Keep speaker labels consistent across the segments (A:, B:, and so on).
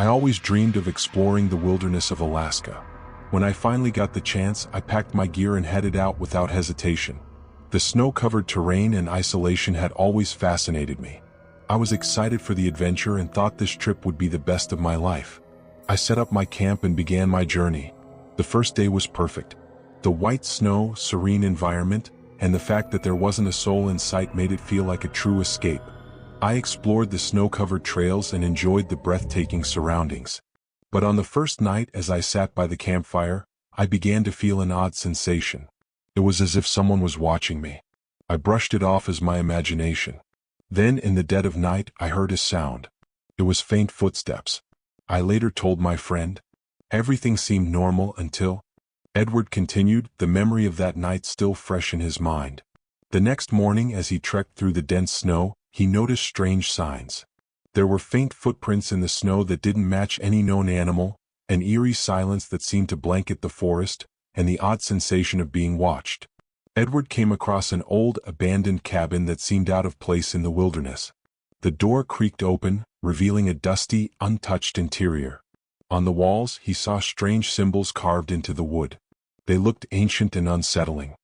A: I always dreamed of exploring the wilderness of Alaska. When I finally got the chance, I packed my gear and headed out without hesitation. The snow-covered terrain and isolation had always fascinated me. I was excited for the adventure and thought this trip would be the best of my life. I set up my camp and began my journey. The first day was perfect. The white snow, serene environment, and the fact that there wasn't a soul in sight made it feel like a true escape. I explored the snow-covered trails and enjoyed the breathtaking surroundings. But on the first night, as I sat by the campfire, I began to feel an odd sensation. It was as if someone was watching me. I brushed it off as my imagination. Then, in the dead of night, I heard a sound. It was faint footsteps. I later told my friend. Everything seemed normal until... Edward continued, the memory of that night still fresh in his mind. The next morning, as he trekked through the dense snow, he noticed strange signs. There were faint footprints in the snow that didn't match any known animal, an eerie silence that seemed to blanket the forest, and the odd sensation of being watched. Edward came across an old, abandoned cabin that seemed out of place in the wilderness. The door creaked open, revealing a dusty, untouched interior. On the walls, he saw strange symbols carved into the wood. They looked ancient and unsettling.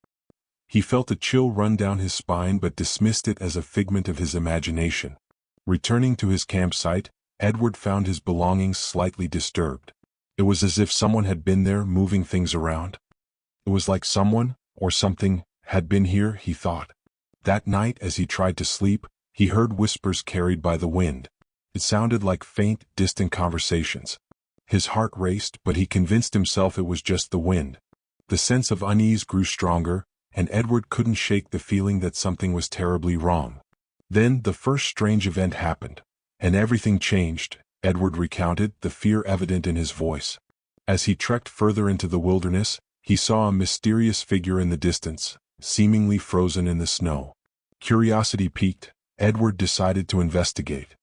A: He felt a chill run down his spine but dismissed it as a figment of his imagination. Returning to his campsite, Edward found his belongings slightly disturbed. It was as if someone had been there moving things around. It was like someone, or something, had been here, he thought. That night, as he tried to sleep, he heard whispers carried by the wind. It sounded like faint, distant conversations. His heart raced, but he convinced himself it was just the wind. The sense of unease grew stronger, and Edward couldn't shake the feeling that something was terribly wrong. Then the first strange event happened, and everything changed, Edward recounted, the fear evident in his voice. As he trekked further into the wilderness, he saw a mysterious figure in the distance, seemingly frozen in the snow. Curiosity piqued, Edward decided to investigate.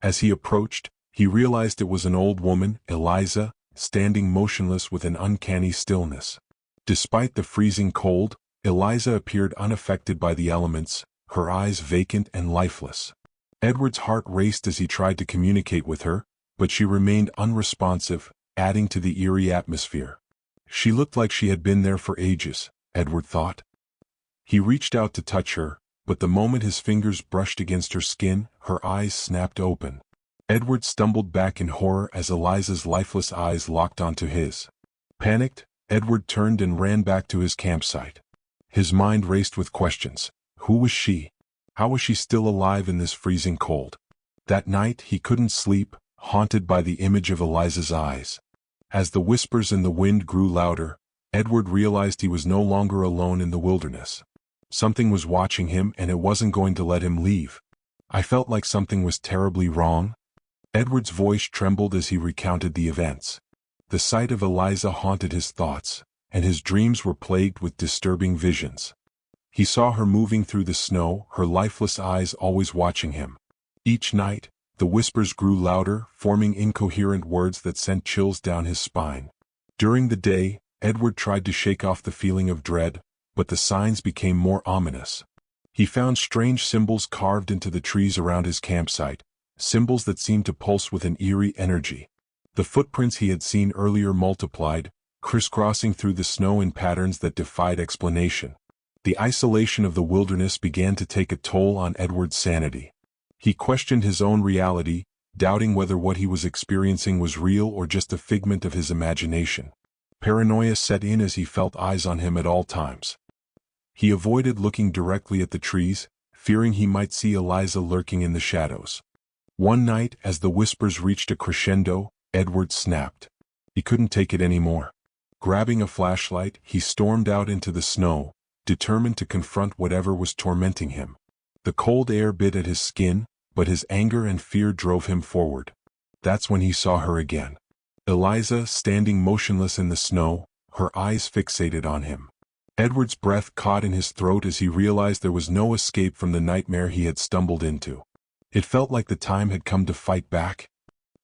A: As he approached, he realized it was an old woman, Eliza, standing motionless with an uncanny stillness. Despite the freezing cold, Eliza appeared unaffected by the elements, her eyes vacant and lifeless. Edward's heart raced as he tried to communicate with her, but she remained unresponsive, adding to the eerie atmosphere. She looked like she had been there for ages, Edward thought. He reached out to touch her, but the moment his fingers brushed against her skin, her eyes snapped open. Edward stumbled back in horror as Eliza's lifeless eyes locked onto his. Panicked, Edward turned and ran back to his campsite. His mind raced with questions. Who was she? How was she still alive in this freezing cold? That night he couldn't sleep, haunted by the image of Eliza's eyes. As the whispers in the wind grew louder, Edward realized he was no longer alone in the wilderness. Something was watching him and it wasn't going to let him leave. I felt like something was terribly wrong. Edward's voice trembled as he recounted the events. The sight of Eliza haunted his thoughts, and his dreams were plagued with disturbing visions. He saw her moving through the snow, her lifeless eyes always watching him. Each night, the whispers grew louder, forming incoherent words that sent chills down his spine. During the day, Edward tried to shake off the feeling of dread, but the signs became more ominous. He found strange symbols carved into the trees around his campsite, symbols that seemed to pulse with an eerie energy. The footprints he had seen earlier multiplied, crisscrossing through the snow in patterns that defied explanation. The isolation of the wilderness began to take a toll on Edward's sanity. He questioned his own reality, doubting whether what he was experiencing was real or just a figment of his imagination. Paranoia set in as he felt eyes on him at all times. He avoided looking directly at the trees, fearing he might see Eliza lurking in the shadows. One night, as the whispers reached a crescendo, Edward snapped. He couldn't take it anymore. Grabbing a flashlight, he stormed out into the snow, determined to confront whatever was tormenting him. The cold air bit at his skin, but his anger and fear drove him forward. That's when he saw her again. Eliza, standing motionless in the snow, her eyes fixated on him. Edward's breath caught in his throat as he realized there was no escape from the nightmare he had stumbled into. It felt like the time had come to fight back.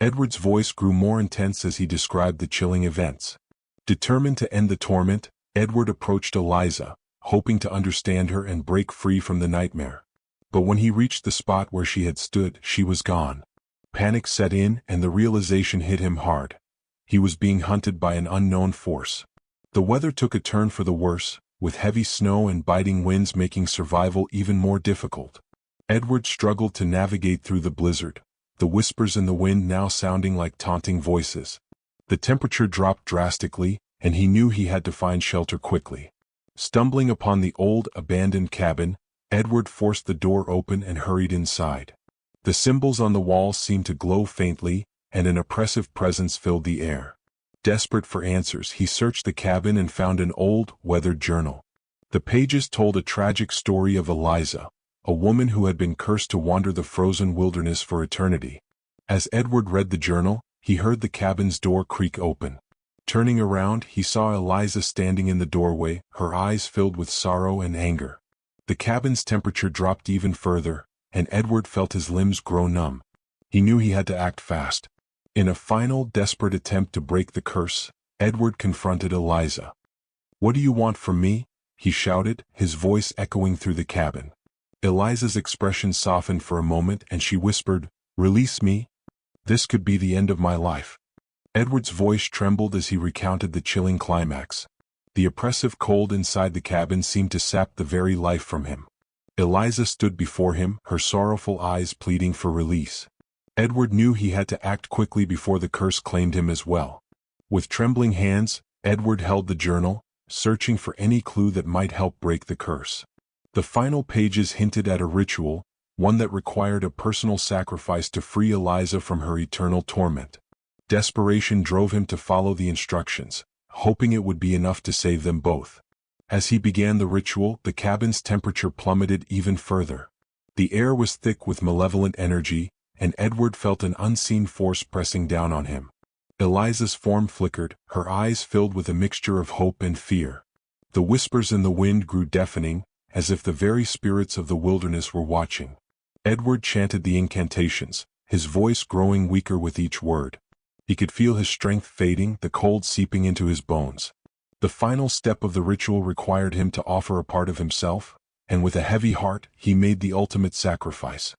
A: Edward's voice grew more intense as he described the chilling events. Determined to end the torment, Edward approached Eliza, hoping to understand her and break free from the nightmare. But when he reached the spot where she had stood, she was gone. Panic set in and the realization hit him hard. He was being hunted by an unknown force. The weather took a turn for the worse, with heavy snow and biting winds making survival even more difficult. Edward struggled to navigate through the blizzard, the whispers in the wind now sounding like taunting voices. The temperature dropped drastically, and he knew he had to find shelter quickly. Stumbling upon the old, abandoned cabin, Edward forced the door open and hurried inside. The symbols on the walls seemed to glow faintly, and an oppressive presence filled the air. Desperate for answers, he searched the cabin and found an old, weathered journal. The pages told a tragic story of Eliza, a woman who had been cursed to wander the frozen wilderness for eternity. As Edward read the journal, he heard the cabin's door creak open. Turning around, he saw Eliza standing in the doorway, her eyes filled with sorrow and anger. The cabin's temperature dropped even further, and Edward felt his limbs grow numb. He knew he had to act fast. In a final, desperate attempt to break the curse, Edward confronted Eliza. "What do you want from me?" he shouted, his voice echoing through the cabin. Eliza's expression softened for a moment and she whispered, "Release me. This could be the end of my life." Edward's voice trembled as he recounted the chilling climax. The oppressive cold inside the cabin seemed to sap the very life from him. Eliza stood before him, her sorrowful eyes pleading for release. Edward knew he had to act quickly before the curse claimed him as well. With trembling hands, Edward held the journal, searching for any clue that might help break the curse. The final pages hinted at a ritual, one that required a personal sacrifice to free Eliza from her eternal torment. Desperation drove him to follow the instructions, hoping it would be enough to save them both. As he began the ritual, the cabin's temperature plummeted even further. The air was thick with malevolent energy, and Edward felt an unseen force pressing down on him. Eliza's form flickered, her eyes filled with a mixture of hope and fear. The whispers in the wind grew deafening, as if the very spirits of the wilderness were watching. Edward chanted the incantations, his voice growing weaker with each word. He could feel his strength fading, the cold seeping into his bones. The final step of the ritual required him to offer a part of himself, and with a heavy heart, he made the ultimate sacrifice.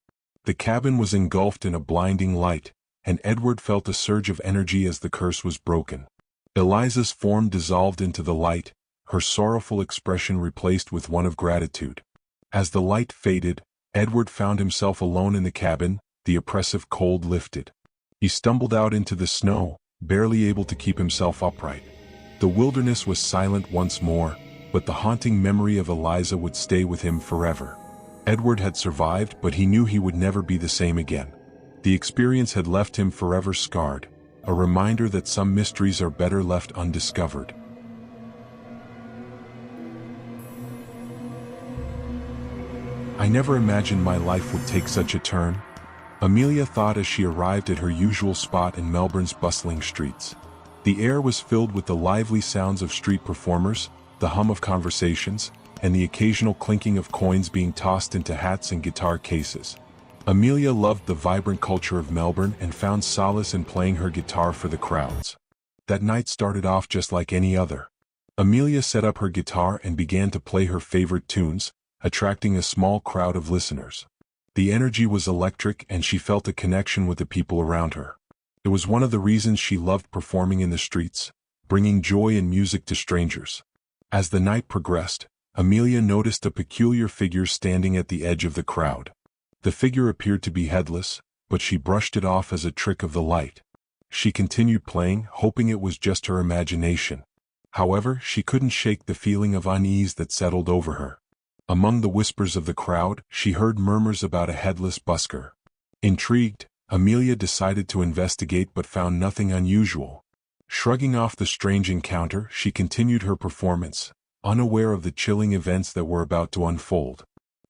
A: The cabin was engulfed in a blinding light, and Edward felt a surge of energy as the curse was broken. Eliza's form dissolved into the light, her sorrowful expression replaced with one of gratitude. As the light faded, Edward found himself alone in the cabin, the oppressive cold lifted. He stumbled out into the snow, barely able to keep himself upright. The wilderness was silent once more, but the haunting memory of Eliza would stay with him forever. Edward had survived, but he knew he would never be the same again. The experience had left him forever scarred, a reminder that some mysteries are better left undiscovered. "I never imagined my life would take such a turn," Amelia thought as she arrived at her usual spot in Melbourne's bustling streets. The air was filled with the lively sounds of street performers, the hum of conversations, and the occasional clinking of coins being tossed into hats and guitar cases. Amelia loved the vibrant culture of Melbourne and found solace in playing her guitar for the crowds. That night started off just like any other. Amelia set up her guitar and began to play her favorite tunes, attracting a small crowd of listeners. The energy was electric and she felt a connection with the people around her. It was one of the reasons she loved performing in the streets, bringing joy and music to strangers. As the night progressed, Amelia noticed a peculiar figure standing at the edge of the crowd. The figure appeared to be headless, but she brushed it off as a trick of the light. She continued playing, hoping it was just her imagination. However, she couldn't shake the feeling of unease that settled over her. Among the whispers of the crowd, she heard murmurs about a headless busker. Intrigued, Amelia decided to investigate but found nothing unusual. Shrugging off the strange encounter, she continued her performance, unaware of the chilling events that were about to unfold.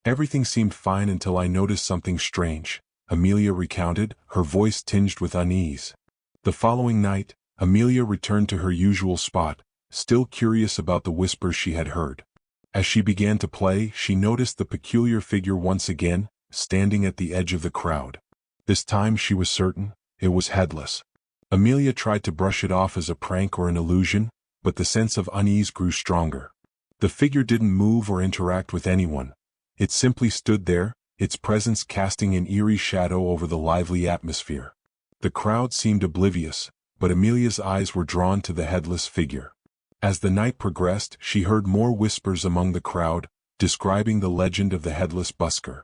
A: "Everything seemed fine until I noticed something strange," Amelia recounted, her voice tinged with unease. The following night, Amelia returned to her usual spot, still curious about the whispers she had heard. As she began to play, she noticed the peculiar figure once again, standing at the edge of the crowd. This time she was certain, it was headless. Amelia tried to brush it off as a prank or an illusion, but the sense of unease grew stronger. The figure didn't move or interact with anyone. It simply stood there, its presence casting an eerie shadow over the lively atmosphere. The crowd seemed oblivious, but Amelia's eyes were drawn to the headless figure. As the night progressed, she heard more whispers among the crowd, describing the legend of the headless busker.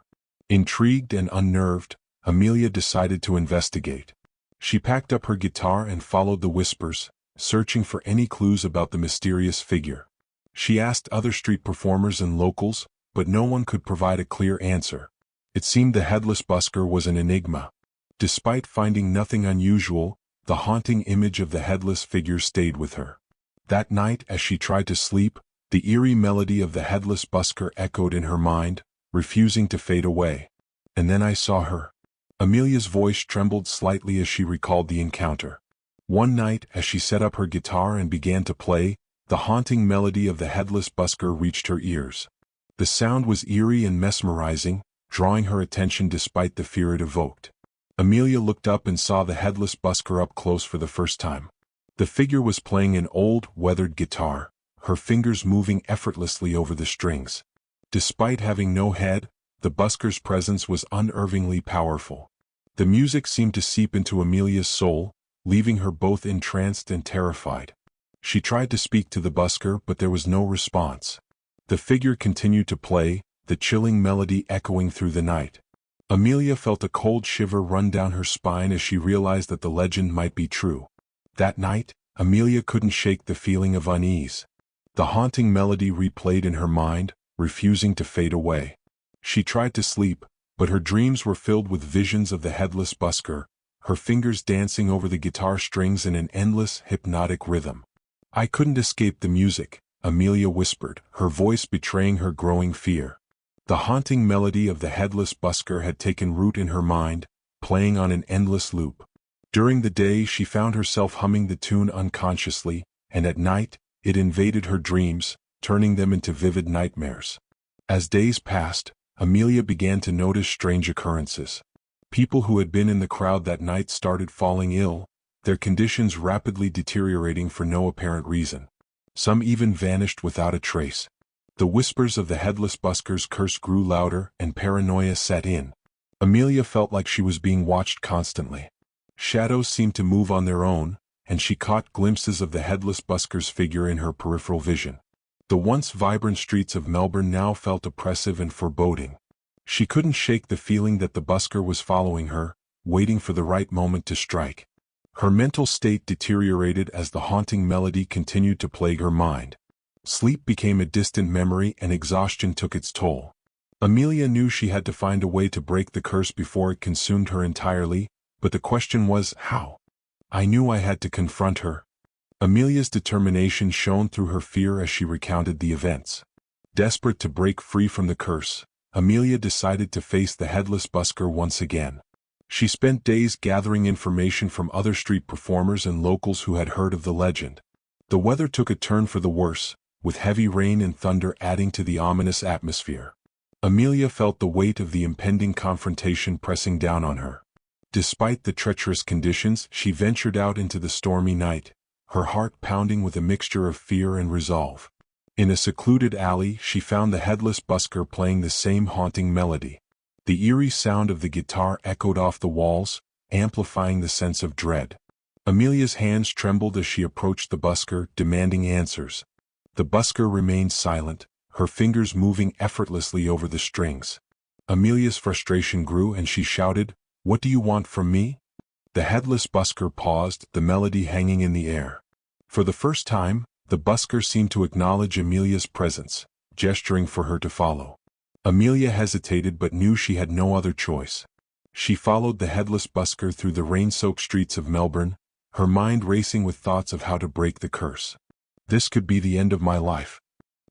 A: Intrigued and unnerved, Amelia decided to investigate. She packed up her guitar and followed the whispers, searching for any clues about the mysterious figure. She asked other street performers and locals, but no one could provide a clear answer. It seemed the headless busker was an enigma. Despite finding nothing unusual, the haunting image of the headless figure stayed with her. That night, as she tried to sleep, the eerie melody of the headless busker echoed in her mind, refusing to fade away. And then I saw her. Amelia's voice trembled slightly as she recalled the encounter. One night, as she set up her guitar and began to play, the haunting melody of the headless busker reached her ears. The sound was eerie and mesmerizing, drawing her attention despite the fear it evoked. Amelia looked up and saw the headless busker up close for the first time. The figure was playing an old, weathered guitar, her fingers moving effortlessly over the strings. Despite having no head, the busker's presence was unnervingly powerful. The music seemed to seep into Amelia's soul, leaving her both entranced and terrified. She tried to speak to the busker, but there was no response. The figure continued to play, the chilling melody echoing through the night. Amelia felt a cold shiver run down her spine as she realized that the legend might be true. That night, Amelia couldn't shake the feeling of unease. The haunting melody replayed in her mind, refusing to fade away. She tried to sleep, but her dreams were filled with visions of the headless busker, her fingers dancing over the guitar strings in an endless, hypnotic rhythm. "I couldn't escape the music," Amelia whispered, her voice betraying her growing fear. The haunting melody of the headless busker had taken root in her mind, playing on an endless loop. During the day she found herself humming the tune unconsciously, and at night, it invaded her dreams, turning them into vivid nightmares. As days passed, Amelia began to notice strange occurrences. People who had been in the crowd that night started falling ill, their conditions rapidly deteriorating for no apparent reason. Some even vanished without a trace. The whispers of the headless busker's curse grew louder, and paranoia set in. Amelia felt like she was being watched constantly. Shadows seemed to move on their own, and she caught glimpses of the headless busker's figure in her peripheral vision. The once vibrant streets of Melbourne now felt oppressive and foreboding. She couldn't shake the feeling that the busker was following her, waiting for the right moment to strike. Her mental state deteriorated as the haunting melody continued to plague her mind. Sleep became a distant memory and exhaustion took its toll. Amelia knew she had to find a way to break the curse before it consumed her entirely, but the question was, how? "I knew I had to confront her." Amelia's determination shone through her fear as she recounted the events. Desperate to break free from the curse, Amelia decided to face the headless busker once again. She spent days gathering information from other street performers and locals who had heard of the legend. The weather took a turn for the worse, with heavy rain and thunder adding to the ominous atmosphere. Amelia felt the weight of the impending confrontation pressing down on her. Despite the treacherous conditions, she ventured out into the stormy night, her heart pounding with a mixture of fear and resolve. In a secluded alley, she found the headless busker playing the same haunting melody. The eerie sound of the guitar echoed off the walls, amplifying the sense of dread. Amelia's hands trembled as she approached the busker, demanding answers. The busker remained silent, her fingers moving effortlessly over the strings. Amelia's frustration grew and she shouted, "What do you want from me?" The headless busker paused, the melody hanging in the air. For the first time, the busker seemed to acknowledge Amelia's presence, gesturing for her to follow. Amelia hesitated but knew she had no other choice. She followed the headless busker through the rain-soaked streets of Melbourne, her mind racing with thoughts of how to break the curse. "This could be the end of my life."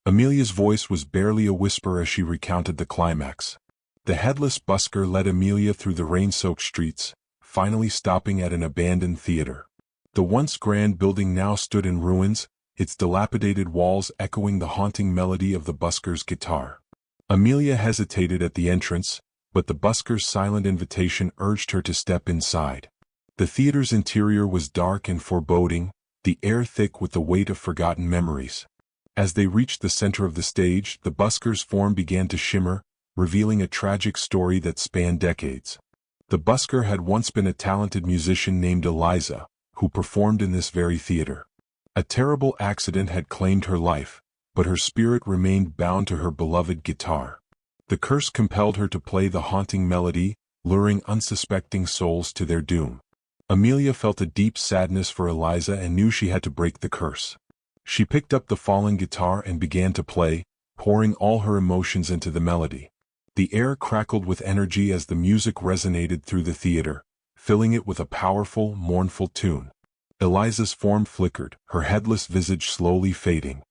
A: Amelia's voice was barely a whisper as she recounted the climax. The headless busker led Amelia through the rain-soaked streets, finally stopping at an abandoned theater. The once grand building now stood in ruins, its dilapidated walls echoing the haunting melody of the busker's guitar. Amelia hesitated at the entrance, but the busker's silent invitation urged her to step inside. The theater's interior was dark and foreboding, the air thick with the weight of forgotten memories. As they reached the center of the stage, the busker's form began to shimmer, revealing a tragic story that spanned decades. The busker had once been a talented musician named Eliza, who performed in this very theater. A terrible accident had claimed her life, but her spirit remained bound to her beloved guitar. The curse compelled her to play the haunting melody, luring unsuspecting souls to their doom. Amelia felt a deep sadness for Eliza and knew she had to break the curse. She picked up the fallen guitar and began to play, pouring all her emotions into the melody. The air crackled with energy as the music resonated through the theater, filling it with a powerful, mournful tune. Eliza's form flickered, her headless visage slowly fading.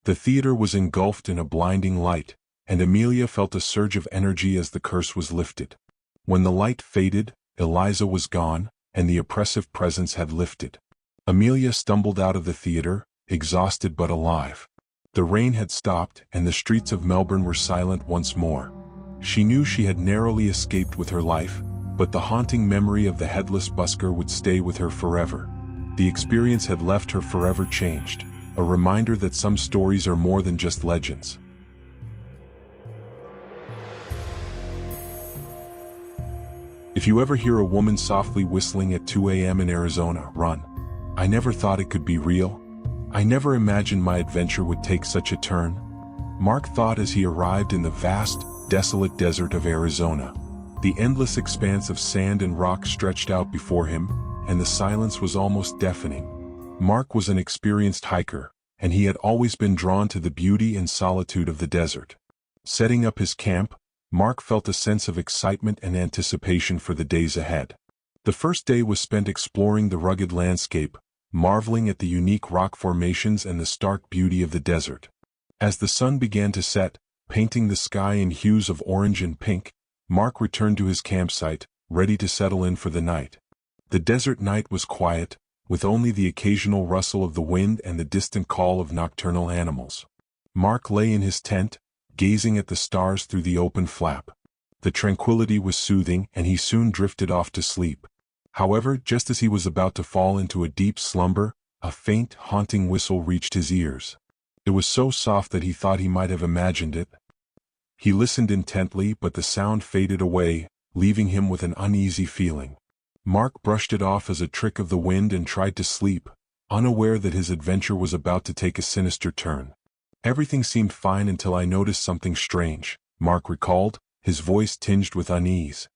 A: The theater was engulfed in a blinding light, and Amelia felt a surge of energy as the curse was lifted. When the light faded, Eliza was gone, and the oppressive presence had lifted. Amelia stumbled out of the theater, exhausted but alive. The rain had stopped, and the streets of Melbourne were silent once more. She knew she had narrowly escaped with her life, but the haunting memory of the headless busker would stay with her forever. The experience had left her forever changed, a reminder that some stories are more than just legends. If you ever hear a woman softly whistling at 2 a.m. in Arizona, run. I never thought it could be real. I never imagined my adventure would take such a turn. Mark thought as he arrived in the vast, desolate desert of Arizona. The endless expanse of sand and rock stretched out before him, and the silence was almost deafening. Mark was an experienced hiker, and he had always been drawn to the beauty and solitude of the desert. Setting up his camp, Mark felt a sense of excitement and anticipation for the days ahead. The first day was spent exploring the rugged landscape, marveling at the unique rock formations and the stark beauty of the desert. As the sun began to set, painting the sky in hues of orange and pink, Mark returned to his campsite, ready to settle in for the night. The desert night was quiet, with only the occasional rustle of the wind and the distant call of nocturnal animals. Mark lay in his tent, gazing at the stars through the open flap. The tranquility was soothing, and he soon drifted off to sleep. However, just as he was about to fall into a deep slumber, a faint, haunting whistle reached his ears. It was so soft that he thought he might have imagined it. He listened intently, but the sound faded away, leaving him with an uneasy feeling. Mark brushed it off as a trick of the wind and tried to sleep, unaware that his adventure was about to take a sinister turn. Everything seemed fine until I noticed something strange, Mark recalled, his voice tinged with unease.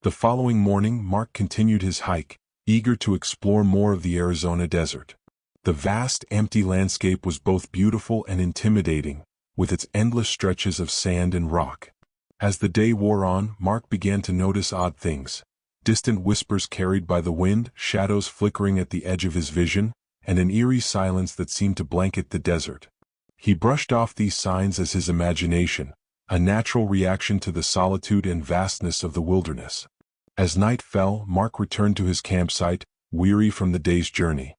A: The following morning, Mark continued his hike, eager to explore more of the Arizona desert. The vast, empty landscape was both beautiful and intimidating, with its endless stretches of sand and rock. As the day wore on, Mark began to notice odd things. Distant whispers carried by the wind, shadows flickering at the edge of his vision, and an eerie silence that seemed to blanket the desert. He brushed off these signs as his imagination, a natural reaction to the solitude and vastness of the wilderness. As night fell, Mark returned to his campsite, weary from the day's journey.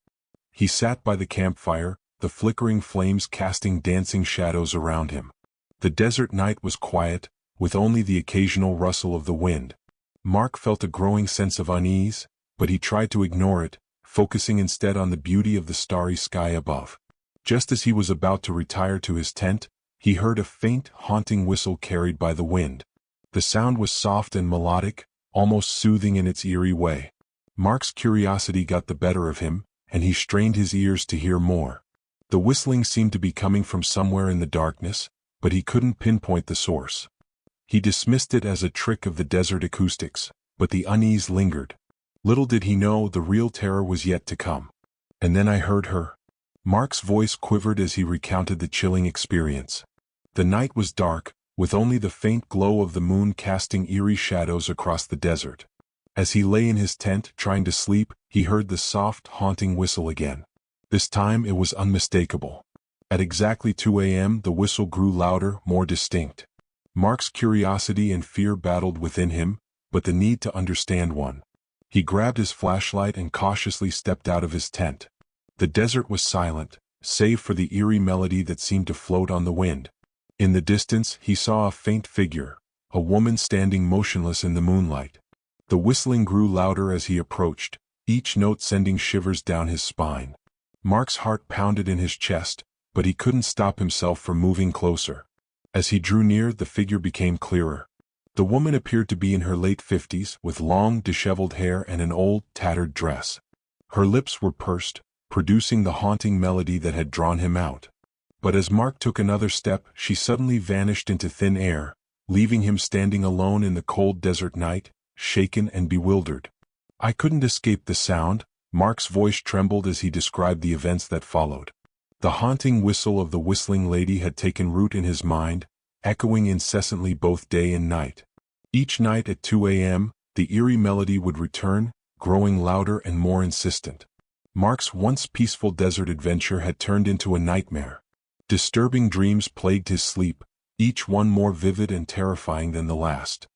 A: He sat by the campfire, the flickering flames casting dancing shadows around him. The desert night was quiet, with only the occasional rustle of the wind. Mark felt a growing sense of unease, but he tried to ignore it, focusing instead on the beauty of the starry sky above. Just as he was about to retire to his tent, he heard a faint, haunting whistle carried by the wind. The sound was soft and melodic, almost soothing in its eerie way. Mark's curiosity got the better of him, and he strained his ears to hear more. The whistling seemed to be coming from somewhere in the darkness, but he couldn't pinpoint the source. He dismissed it as a trick of the desert acoustics, but the unease lingered. Little did he know the real terror was yet to come. And then I heard her. Mark's voice quivered as he recounted the chilling experience. The night was dark, with only the faint glow of the moon casting eerie shadows across the desert. As he lay in his tent trying to sleep, he heard the soft, haunting whistle again. This time it was unmistakable. At exactly 2 a.m. the whistle grew louder, more distinct. Mark's curiosity and fear battled within him, but the need to understand won. He grabbed his flashlight and cautiously stepped out of his tent. The desert was silent, save for the eerie melody that seemed to float on the wind. In the distance he saw a faint figure, a woman standing motionless in the moonlight. The whistling grew louder as he approached, each note sending shivers down his spine. Mark's heart pounded in his chest, but he couldn't stop himself from moving closer. As he drew near, the figure became clearer. The woman appeared to be in her late 50s, with long, disheveled hair and an old, tattered dress. Her lips were pursed, producing the haunting melody that had drawn him out. But as Mark took another step, she suddenly vanished into thin air, leaving him standing alone in the cold desert night, shaken and bewildered. I couldn't escape the sound. Mark's voice trembled as he described the events that followed. The haunting whistle of the whistling lady had taken root in his mind, echoing incessantly both day and night. Each night at 2 a.m., the eerie melody would return, growing louder and more insistent. Mark's once peaceful desert adventure had turned into a nightmare. Disturbing dreams plagued his sleep, each one more vivid and terrifying than the last.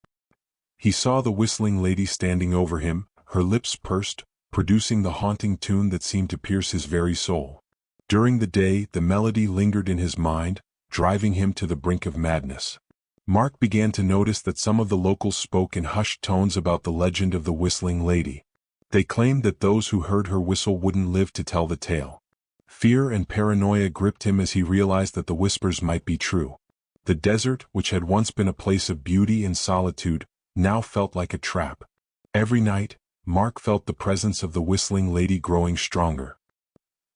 A: He saw the whistling lady standing over him, her lips pursed, producing the haunting tune that seemed to pierce his very soul. During the day, the melody lingered in his mind, driving him to the brink of madness. Mark began to notice that some of the locals spoke in hushed tones about the legend of the whistling lady. They claimed that those who heard her whistle wouldn't live to tell the tale. Fear and paranoia gripped him as he realized that the whispers might be true. The desert, which had once been a place of beauty and solitude, now felt like a trap. Every night, Mark felt the presence of the whistling lady growing stronger.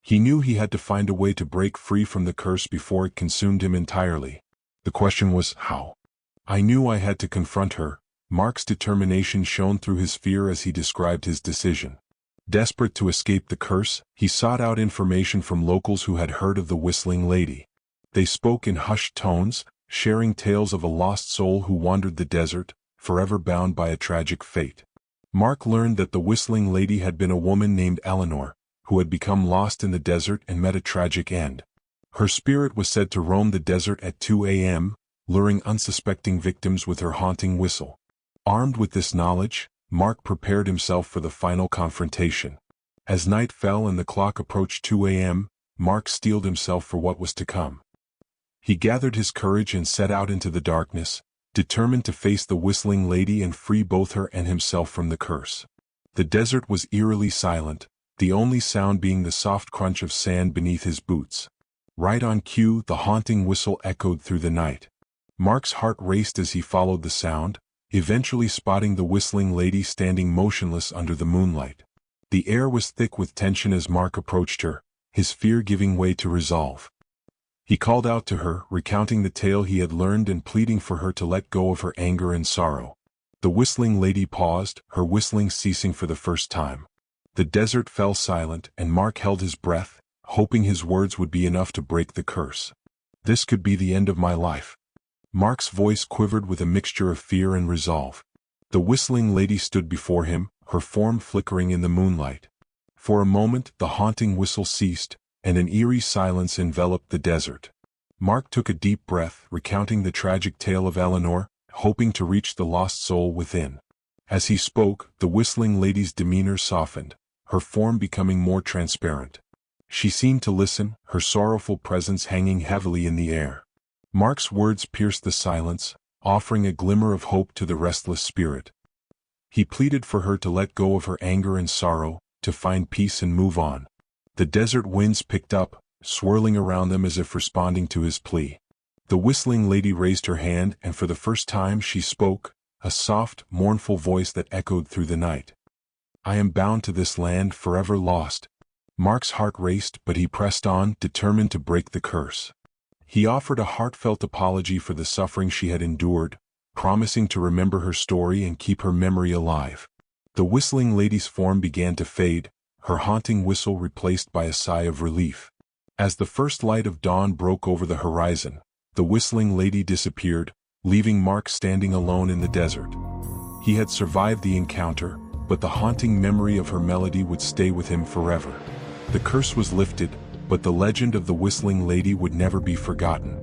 A: He knew he had to find a way to break free from the curse before it consumed him entirely. The question was, how? I knew I had to confront her. Mark's determination shone through his fear as he described his decision. Desperate to escape the curse, he sought out information from locals who had heard of the whistling lady. They spoke in hushed tones, sharing tales of a lost soul who wandered the desert, forever bound by a tragic fate. Mark learned that the whistling lady had been a woman named Eleanor, who had become lost in the desert and met a tragic end. Her spirit was said to roam the desert at 2 a.m., luring unsuspecting victims with her haunting whistle. Armed with this knowledge, Mark prepared himself for the final confrontation. As night fell and the clock approached 2 a.m., Mark steeled himself for what was to come. He gathered his courage and set out into the darkness, determined to face the whistling lady and free both her and himself from the curse. The desert was eerily silent, the only sound being the soft crunch of sand beneath his boots. Right on cue, the haunting whistle echoed through the night. Mark's heart raced as he followed the sound, eventually spotting the whistling lady standing motionless under the moonlight. The air was thick with tension as Mark approached her, his fear giving way to resolve. He called out to her, recounting the tale he had learned and pleading for her to let go of her anger and sorrow. The whistling lady paused, her whistling ceasing for the first time. The desert fell silent, and Mark held his breath, hoping his words would be enough to break the curse. This could be the end of my life. Mark's voice quivered with a mixture of fear and resolve. The whistling lady stood before him, her form flickering in the moonlight. For a moment, the haunting whistle ceased, and an eerie silence enveloped the desert. Mark took a deep breath, recounting the tragic tale of Eleanor, hoping to reach the lost soul within. As he spoke, the whistling lady's demeanor softened, her form becoming more transparent. She seemed to listen, her sorrowful presence hanging heavily in the air. Mark's words pierced the silence, offering a glimmer of hope to the restless spirit. He pleaded for her to let go of her anger and sorrow, to find peace and move on. The desert winds picked up, swirling around them as if responding to his plea. The whistling lady raised her hand, and for the first time she spoke, a soft, mournful voice that echoed through the night. I am bound to this land, forever lost. Mark's heart raced, but he pressed on, determined to break the curse. He offered a heartfelt apology for the suffering she had endured, promising to remember her story and keep her memory alive. The whistling lady's form began to fade, her haunting whistle replaced by a sigh of relief. As the first light of dawn broke over the horizon, the whistling lady disappeared, leaving Mark standing alone in the desert. He had survived the encounter, but the haunting memory of her melody would stay with him forever. The curse was lifted, but the legend of the whistling lady would never be forgotten.